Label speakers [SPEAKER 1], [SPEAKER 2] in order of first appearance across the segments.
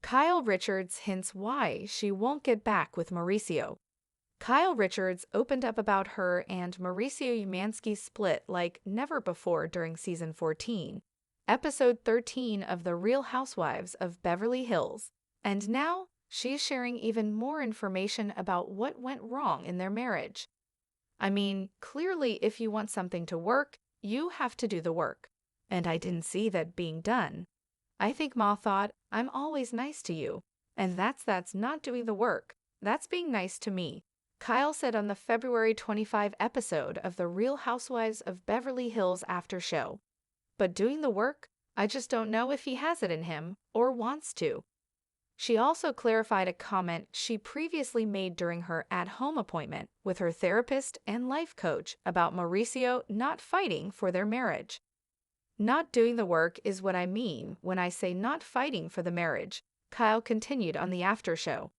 [SPEAKER 1] Kyle Richards hints why she won't get back with Mauricio. Kyle Richards opened up about her and Mauricio Umansky's split like never before during season 14, episode 13 of The Real Housewives of Beverly Hills, and now she's sharing even more information about what went wrong in their marriage. I mean, clearly if you want something to work, you have to do the work. And I didn't see that being done. I think Ma thought, I'm always nice to you. And that's not doing the work. That's being nice to me. Kyle said on the February 25 episode of The Real Housewives of Beverly Hills after show. But doing the work, I just don't know if he has it in him or wants to. She also clarified a comment she previously made during her at-home appointment with her therapist and life coach about Mauricio not fighting for their marriage. Not doing the work is what I mean when I say not fighting for the marriage, Kyle continued on the after show.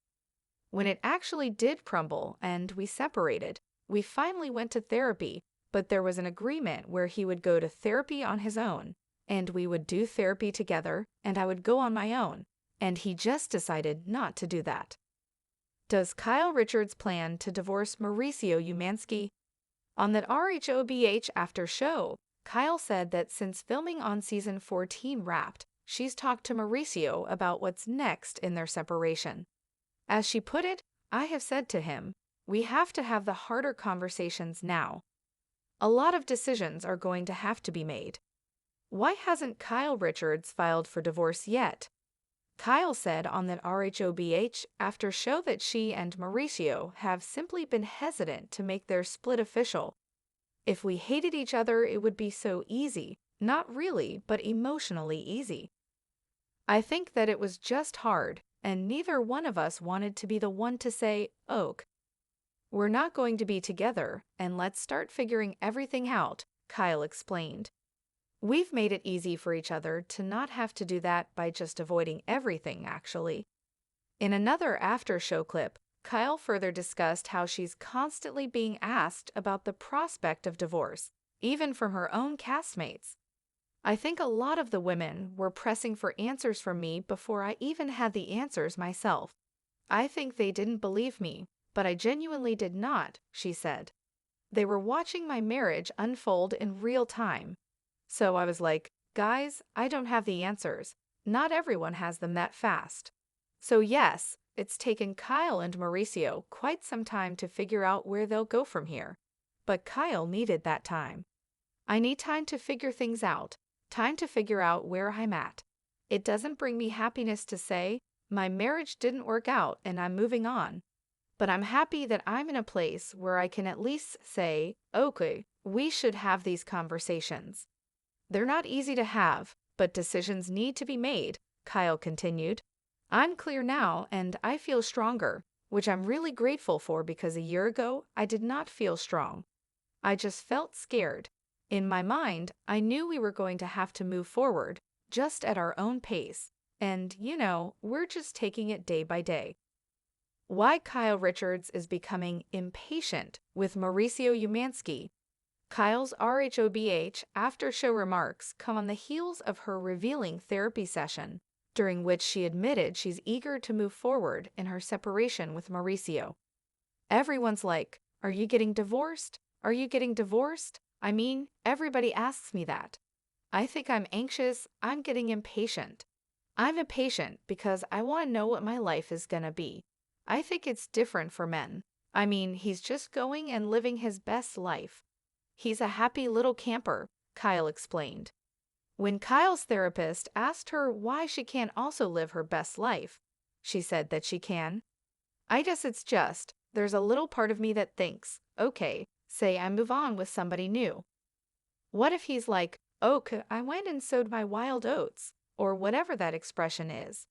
[SPEAKER 1] When it actually did crumble and we separated, we finally went to therapy, but there was an agreement where he would go to therapy on his own, and we would do therapy together, and I would go on my own. And he just decided not to do that. Does Kyle Richards plan to divorce Mauricio Umansky? On that rhobh after show, Kyle said that since filming on season 14 wrapped, she's talked to Mauricio about what's next in their separation. As she put it, I have said to him, we have to have the harder conversations now. A lot of decisions are going to have to be made. Why hasn't Kyle Richards filed for divorce yet? Kyle said on that rhobh after show that she and Mauricio have simply been hesitant to make their split official. If we hated each other, it would be so easy. Not really, but emotionally easy. I think that it was just hard, and neither one of us wanted to be the one to say, "Oak, we're not going to be together, and let's start figuring everything out," Kyle explained. We've made it easy for each other to not have to do that by just avoiding everything, actually. In another after-show clip, Kyle further discussed how she's constantly being asked about the prospect of divorce, even from her own castmates. I think a lot of the women were pressing for answers from me before I even had the answers myself. I think they didn't believe me, but I genuinely did not, she said. They were watching my marriage unfold in real time. So I was like, guys, I don't have the answers. Not everyone has them that fast. So yes, it's taken Kyle and Mauricio quite some time to figure out where they'll go from here. But Kyle needed that time. I need time to figure things out, time to figure out where I'm at. It doesn't bring me happiness to say, my marriage didn't work out and I'm moving on. But I'm happy that I'm in a place where I can at least say, okay, we should have these conversations. They're not easy to have, but decisions need to be made, Kyle continued. I'm clear now and I feel stronger, which I'm really grateful for because a year ago I did not feel strong. I just felt scared. In my mind, I knew we were going to have to move forward, just at our own pace. And, we're just taking it day by day. Why Kyle Richards is becoming impatient with Mauricio Umansky. Kyle's rhobh after-show remarks come on the heels of her revealing therapy session, during which she admitted she's eager to move forward in her separation with Mauricio. Everyone's like, are you getting divorced? Are you getting divorced? I mean, everybody asks me that. I think I'm anxious, I'm getting impatient. I'm impatient because I want to know what my life is gonna be. I think it's different for men. I mean, he's just going and living his best life. He's a happy little camper, Kyle explained. When Kyle's therapist asked her why she can't also live her best life, she said that she can. I guess it's just, there's a little part of me that thinks, okay, say I move on with somebody new. What if he's like, oh, I went and sowed my wild oats, or whatever that expression is?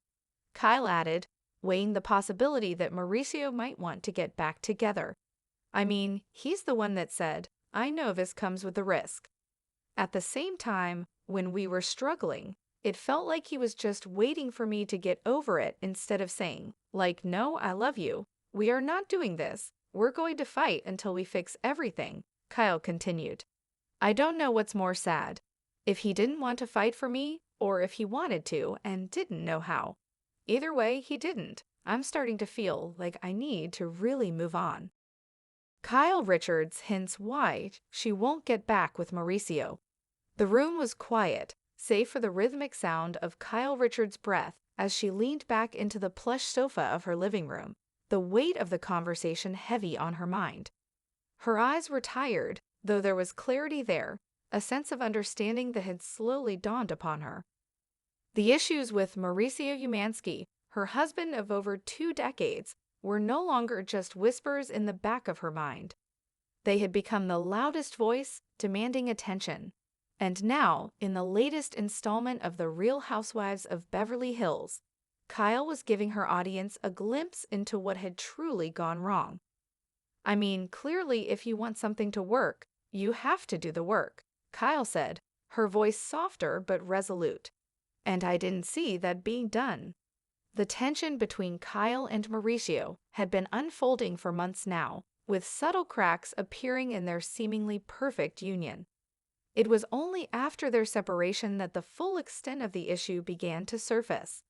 [SPEAKER 1] Kyle added, weighing the possibility that Mauricio might want to get back together. I mean, he's the one that said, I know this comes with a risk. At the same time, when we were struggling, it felt like he was just waiting for me to get over it instead of saying, like, no, I love you. We are not doing this. We're going to fight until we fix everything, Kyle continued. I don't know what's more sad, if he didn't want to fight for me or if he wanted to and didn't know how. Either way, he didn't. I'm starting to feel like I need to really move on. Kyle Richards hints why she won't get back with Mauricio. The room was quiet, save for the rhythmic sound of Kyle Richards' breath as she leaned back into the plush sofa of her living room, the weight of the conversation heavy on her mind. Her eyes were tired, though there was clarity there, a sense of understanding that had slowly dawned upon her. The issues with Mauricio Umansky, her husband of over 2 decades, were no longer just whispers in the back of her mind. They had become the loudest voice, demanding attention. And now, in the latest installment of The Real Housewives of Beverly Hills, Kyle was giving her audience a glimpse into what had truly gone wrong. I mean, clearly if you want something to work, you have to do the work, Kyle said, her voice softer but resolute. And I didn't see that being done. The tension between Kyle and Mauricio had been unfolding for months now, with subtle cracks appearing in their seemingly perfect union. It was only after their separation that the full extent of the issue began to surface.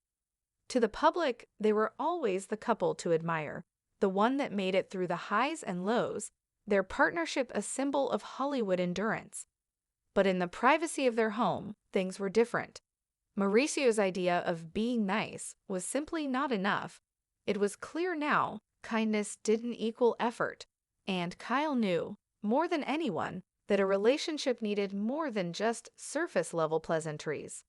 [SPEAKER 1] To the public, they were always the couple to admire, the one that made it through the highs and lows, their partnership a symbol of Hollywood endurance. But in the privacy of their home, things were different. Mauricio's idea of being nice was simply not enough. It was clear now kindness didn't equal effort, and Kyle knew, more than anyone, that a relationship needed more than just surface-level pleasantries.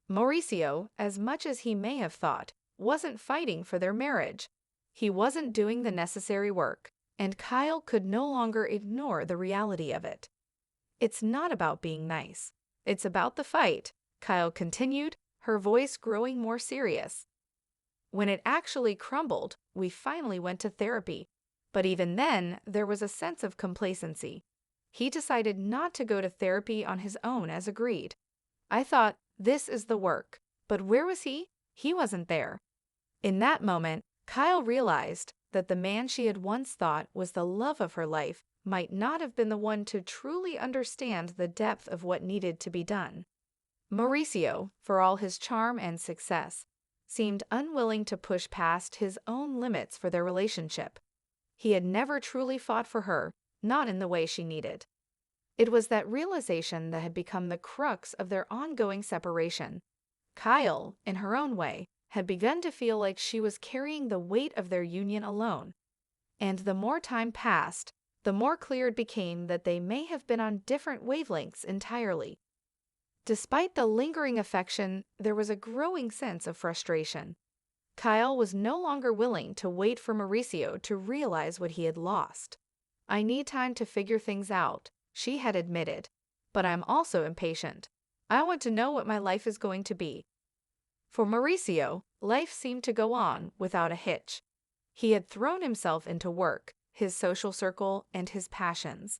[SPEAKER 1] Mauricio, as much as he may have thought, wasn't fighting for their marriage. He wasn't doing the necessary work, and Kyle could no longer ignore the reality of it. It's not about being nice. It's about the fight, Kyle continued, her voice growing more serious. When it actually crumbled, we finally went to therapy. But even then, there was a sense of complacency. He decided not to go to therapy on his own as agreed. I thought, this is the work. But where was he? He wasn't there. In that moment, Kyle realized that the man she had once thought was the love of her life might not have been the one to truly understand the depth of what needed to be done. Mauricio, for all his charm and success, seemed unwilling to push past his own limits for their relationship. He had never truly fought for her, not in the way she needed. It was that realization that had become the crux of their ongoing separation. Kyle, in her own way, had begun to feel like she was carrying the weight of their union alone. And the more time passed, the more clear it became that they may have been on different wavelengths entirely. Despite the lingering affection, there was a growing sense of frustration. Kyle was no longer willing to wait for Mauricio to realize what he had lost. I need time to figure things out, she had admitted. But I'm also impatient. I want to know what my life is going to be. For Mauricio, life seemed to go on without a hitch. He had thrown himself into work, his social circle, and his passions.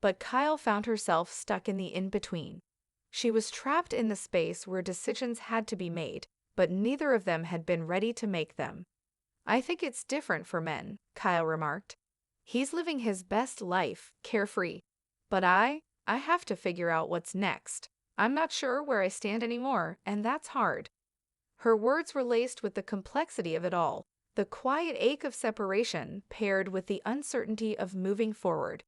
[SPEAKER 1] But Kyle found herself stuck in the in-between. She was trapped in the space where decisions had to be made, but neither of them had been ready to make them. I think it's different for men, Kyle remarked. He's living his best life, carefree. But I have to figure out what's next. I'm not sure where I stand anymore, and that's hard. Her words were laced with the complexity of it all, the quiet ache of separation paired with the uncertainty of moving forward.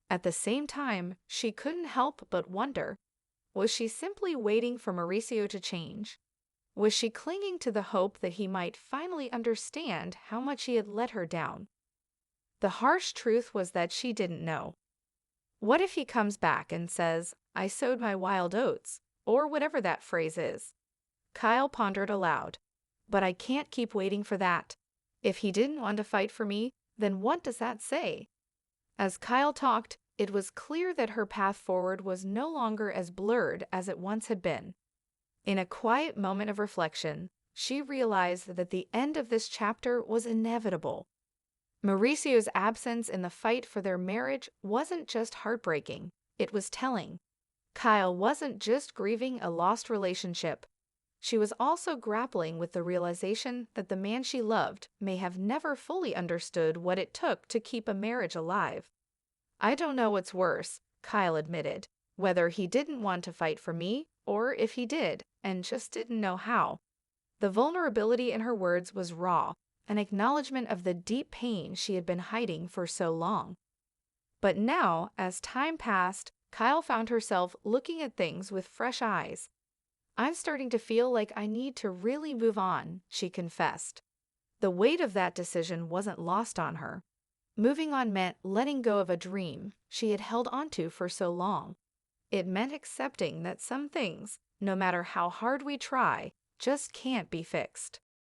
[SPEAKER 1] At the same time, she couldn't help but wonder, was she simply waiting for Mauricio to change? Was she clinging to the hope that he might finally understand how much he had let her down? The harsh truth was that she didn't know. What if he comes back and says, "I sowed my wild oats," or whatever that phrase is? Kyle pondered aloud. But I can't keep waiting for that. If he didn't want to fight for me, then what does that say? As Kyle talked, it was clear that her path forward was no longer as blurred as it once had been. In a quiet moment of reflection, she realized that the end of this chapter was inevitable. Mauricio's absence in the fight for their marriage wasn't just heartbreaking, it was telling. Kyle wasn't just grieving a lost relationship. She was also grappling with the realization that the man she loved may have never fully understood what it took to keep a marriage alive. I don't know what's worse, Kyle admitted, whether he didn't want to fight for me or if he did and just didn't know how. The vulnerability in her words was raw, an acknowledgement of the deep pain she had been hiding for so long. But now, as time passed, Kyle found herself looking at things with fresh eyes. "I'm starting to feel like I need to really move on," she confessed. The weight of that decision wasn't lost on her. Moving on meant letting go of a dream she had held onto for so long. It meant accepting that some things, no matter how hard we try, just can't be fixed.